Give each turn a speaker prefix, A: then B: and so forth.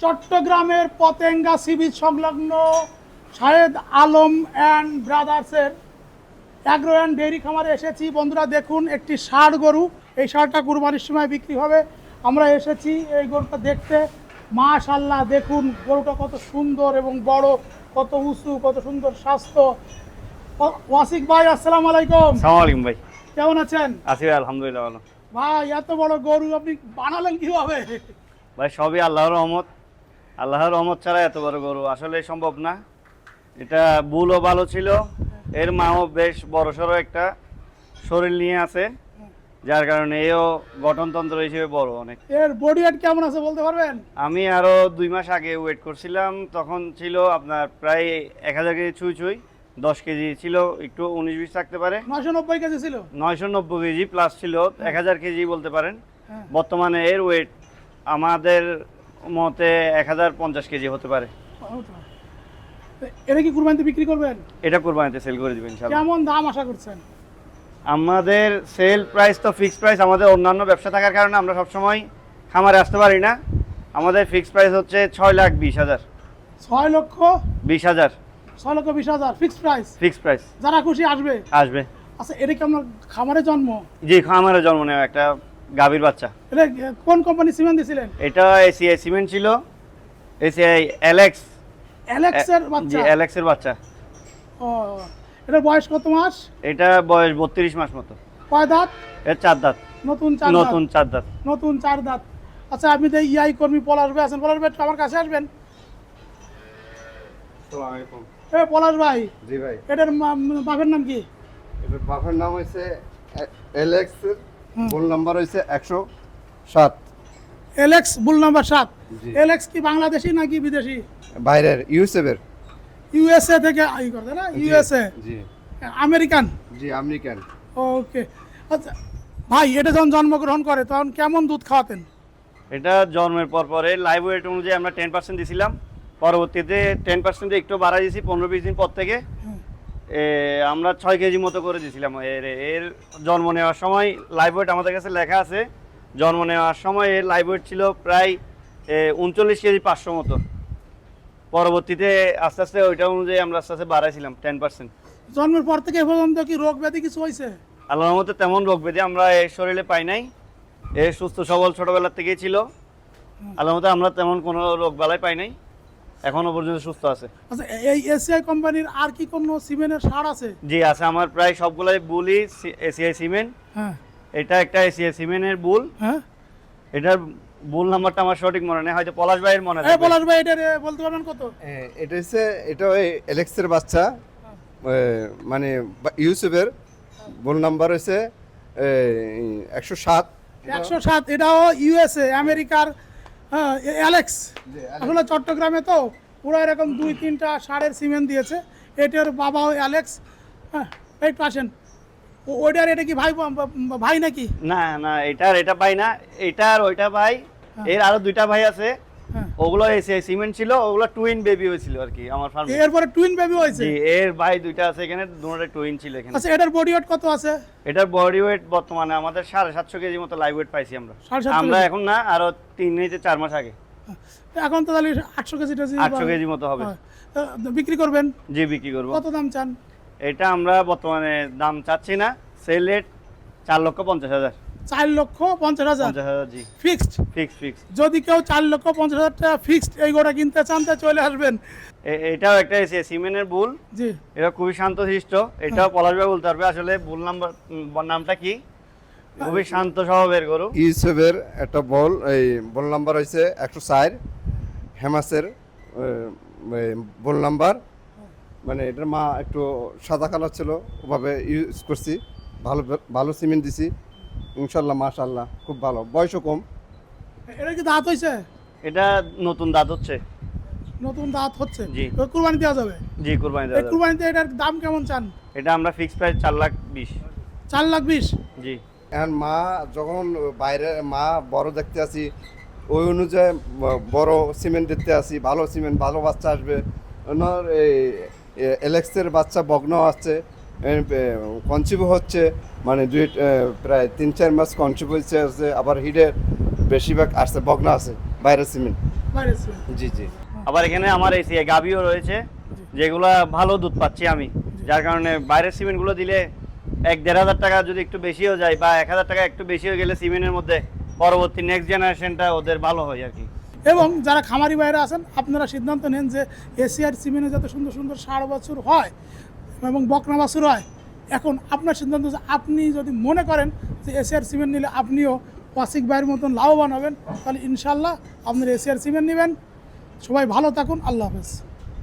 A: চট্টগ্রামের Patenga sea beach সংলগ্ন Shahed Alam and ব্রাদার্সের অ্যাগ্রো অ্যান্ড ডেইরি খামারে এসেছি। বন্ধুরা দেখুন, একটি ষাঁড় গরু, এই ষাঁড়টা কুরবানির সময় বিক্রি হবে। আমরা এসেছি এই গরুটা দেখতে। মাশাআল্লাহ, দেখুন গরুটা কত সুন্দর এবং বড়, কত উঁচু, কত সুন্দর স্বাস্থ্য। ওয়াসিক ভাই, আসসালামু আলাইকুম।
B: আসসালামু আলাইকুম ভাই।
A: কেমন আছেন?
B: আছি ভাই, আলহামদুলিল্লাহ ভালো।
A: ভাই, এত বড় গরু আপনি বানালেন কিভাবে?
B: ভাই সবই আল্লাহর রহমত। আল্লাহর রহমত ছাড়া এত বড় গরু আসলে সম্ভব না। এটা বুলও ভালো ছিল, এর মাও বেশ বড়সড় একটা শরীর নিয়ে আছে, যার কারণে এও গঠনতন্ত্র হিসেবে বড় অনেক।
A: এর বডি ওয়েট কেমন আছে বলতে পারবেন?
B: আমি আরো 2 মাস আগে ওয়েট করছিলাম, তখন ছিল আপনার প্রায় 1000 কেজি ছুঁই, 10 কেজি ছিল, একটু 19-20 থাকতে পারে।
A: 990 কেজি ছিল।
B: 990 কেজি প্লাস ছিল, 1000 কেজি বলতে পারেন।
A: হ্যাঁ।
B: বর্তমানে এর ওয়েট আমাদের মতে 1050 কেজি হতে পারে।
A: এটা কি কুরবানিতে বিক্রি করবেন?
B: এটা কুরবানিতে সেল করে দিবেন ইনশাআল্লাহ।
A: কেমন দাম আশা করছেন?
B: আমাদের সেল প্রাইস তো ফিক্সড প্রাইস। আমাদের অন্যান্য ব্যবসা থাকার কারণে আমরা সবসময় খামারে আসতে পারি না। আমাদের ফিক্সড প্রাইস হচ্ছে 6,20,000।
A: 6,20,000?
B: 20,000
A: 6,20,000 ফিক্সড প্রাইস।
B: Fixed price.
A: যারা খুশি আসবে।
B: আসবে।
A: আচ্ছা, এটা কি আপনার খামারে জন্ম?
B: জি, খামারে জন্ম নেওয়া একটা গাভীর বাচ্চা।
A: এটা কোন কোম্পানি সিমেন্ট দিয়েছিলেন?
B: এটা এসিআই সিমেন্ট ছিল, এসিআই এলএক্স।
A: অ্যালেক্স এর
B: জি,
A: বাচ্চা?
B: এলএক্স এর বাচ্চা।
A: ও, এটার বয়স কত মাস?
B: এটা বয়স 32 মাস মতো।
A: কয় দাঁত?
B: এর 4 দাঁত।
A: নতুন 4 দাঁত।
B: নতুন 4 দাঁত।
A: নতুন 4 দাঁত। আচ্ছা, আপনি তো ইআই কর্মী পলাশ ভাই আছেন, পলাশ ভাই একটু আমার কাছে আসবেন।
C: আসসালামু আলাইকুম।
A: পলাশ ভাই,
C: জি ভাই,
A: এটার বাপের নাম কি?
C: এটার বাপের নাম হয়েছে এলেক্স, ফোন নাম্বার হয়েছে 107।
A: এলেক্স বুল নাম্বার 7।
C: জি।
A: এলেক্স কি বাংলাদেশি নাকি বিদেশি?
C: বাইরের ইউএসএর।
A: ইউএসএ থেকে আই করতে না? ইউএসএ,
C: জি
A: আমেরিকান।
C: জি, আমেরিকান।
A: ওকে। আচ্ছা ভাই, এটা যখন জন্মগ্রহণ করে তখন কেমন দুধ খাওয়াতেন?
B: এটা জন্মের পরে লাইভ ওয়েট অনুযায়ী আমরা 10% দিছিলাম। পরবর্তীতে 10% একটু বাড়াই দিয়েছি 15-20 দিন পর থেকে। আমরা 6 কেজি মতো করে দিয়েছিলাম। এর জন্ম নেওয়ার সময় লাইভ ওয়েট আমাদের কাছে লেখা আছে। জন্ম নেওয়ার সময় এর লাইভ ওয়েট ছিল প্রায় 39 কেজি 500 মতো। পরবর্তীতে আস্তে আস্তে ওইটা অনুযায়ী আমরা আস্তে আস্তে বাড়াইছিলাম 10%।
A: জন্মের পর থেকে এ পর্যন্ত কি রোগ ব্যাধি কিছু হয়েছে?
B: আল্লাহর রহমতে তেমন রোগ ব্যাধি আমরা এর শরীরে পাই নাই। এ সুস্থ সবল ছোটবেলার থেকেই ছিল। আল্লাহর রহমতে আমরা তেমন কোনো রোগ বালাই পাই নাই, এখনো পর্যন্ত সুস্থ আছে।
A: আচ্ছা, এই এসিআই কোম্পানির আর কি কোনো সিমেন্টের সার আছে?
B: জি আছে, আমার প্রায় সবগুলাই বুলই এসিআই সিমেন্ট।
A: হ্যাঁ।
B: এটা একটা এসিআই সিমেন্টের বুল।
A: হ্যাঁ।
B: এটার বুল নাম্বারটা আমার সঠিক মনে নেই, হয়তো পলাশ ভাইয়ের মনে থাকবে।
A: পলাশ ভাই, এটা বলতে পারবেন কত?
C: এটা হচ্ছে, এটা ওই এলেক্সের বাচ্চা, মানে ইউএসএর। ফোন নাম্বার হয়েছে 107।
A: 107। এটাও ইউএসএ, আমেরিকার। হ্যাঁ, অ্যালেক্স। আসলে চট্টগ্রামে তো পুরো এরকম 2-3টা সারের সিমেন্ট দিয়েছে। এটার বাবাও অ্যালেক্স। হ্যাঁ, একটু আসেন। ওইটার এটা কি ভাই ভাই নাকি?
B: না না, এটা ভাই না, এটার ওইটা ভাই। এর আরো 2টা ভাই আছে,
A: হ্যাঁ।
B: ওগুলো এসিআই সিমেন্ট ছিল, ওগুলো টুইন বেবি হয়েছিল আর কি আমার ফার্মে।
A: এরপরে টুইন বেবি হয়েছে?
B: জি, এর ভাই 2টা আছে এখানে, দুটোটা টুইন ছিল এখানে।
A: আচ্ছা, এটার বডি ওয়েট কত আছে?
B: এটার বডি ওয়েট বর্তমানে আমাদের 750 কেজি মতো লাইভ ওয়েট পাইছি আমরা।
A: 750
B: আমরা
A: কেজি?
B: এখন না, আরো 3-4 মাস আগে
A: এখন তো তাহলে 800 কেজি
B: 800 কেজি মতো হবে।
A: বিক্রি করবেন?
B: জি, বিক্রি করবো।
A: কত দাম চান?
B: এটা আমরা বর্তমানে দাম চাচ্ছি না, সেল রেট 4,50,000।
A: 4,50,000?
B: 50,000 জি,
A: ফিক্সড?
B: ফিক্স।
A: যদি কেউ 4,50,000 টাকা ফিক্সড এই গোটা কিনতে চান তা চলে আসবেন।
B: এটাও একটা সিমেন্টের বুল।
A: জি।
B: এটা খুবই শান্তশিষ্ট। এটাও পলাশ ভাই বলতে পারবে আসলে বুল নামটা কি। খুবই শান্ত স্বভাবের গরু।
C: ইউএসএর একটা বল, এই বল নাম্বার হয়েছে 104। হেমাসের বল নাম্বার। মানে এটার মা একটু সাদা কালার ছিল, ওভাবে ইউজ করছি। ভালো সিমেন্ট দিছি ইনশাল্লাহ, মাশাআল্লাহ খুব ভালো, বয়সও কম।
A: এটা কি দাঁত হয়েছে?
B: এটা নতুন দাঁত হচ্ছে।
A: নতুন দাঁত হচ্ছে?
B: জি।
A: কুরবানি দেওয়া যাবে?
B: জি, কুরবানি
A: এই
B: দেওয়া যাবে।
A: কুরবানিতে এটার দাম কেমন চান?
B: এটা আমরা ফিক্স প্রাইস 4,20,000।
A: 4,20,000?
B: জি।
C: এখন মা যখন বাইরে মা বড় দেখতে আসি, ওই অনুযায়ী বড় সিমেন্ট দেখতে আসি, ভালো সিমেন্ট, ভালো বাচ্চা আসবে। ওনার এই এলেক্সের বাচ্চা বগ্ন আসছে, কনসিভ হচ্ছে, মানে প্রায় 3-4 মাস কনসিভ হচ্ছে। আবার হিডের বেশিরভাগ আসছে, বগ্ন আছে বাইরের সিমেন্ট।
A: বাইরের সিমেন্ট।
C: জি জি।
B: আবার এখানে আমার এই গাভিও রয়েছে, যেগুলা ভালো দুধ পাচ্ছি আমি, যার কারণে বাইরের সিমেন্টগুলো দিলে 1-1.5 টাকা যদি একটু বেশিও যায় বা 1000 টাকা একটু বেশি হয়ে গেলে সিমেন্টের মধ্যে পরবর্তী নেক্সট জেনারেশনটা ওদের ভালো হয় আর কি।
A: এবং যারা খামারি বাইরে আছেন আপনারা সিদ্ধান্ত নেন যে এশিয়ার সিমেন্টে যাতে সুন্দর সুন্দর 60 বছর হয় এবং বকনা বাছুর হয়। এখন আপনার সিদ্ধান্ত যে আপনি যদি মনে করেন যে এশিয়ার সিমেন্ট নিলে আপনিও ওয়াসিক ভাইয়ের মতন লাভবান হবেন, তাহলে ইনশাল্লাহ আপনার এশিয়ার সিমেন্ট নেবেন। সবাই ভালো থাকুন, আল্লাহ হাফেজ।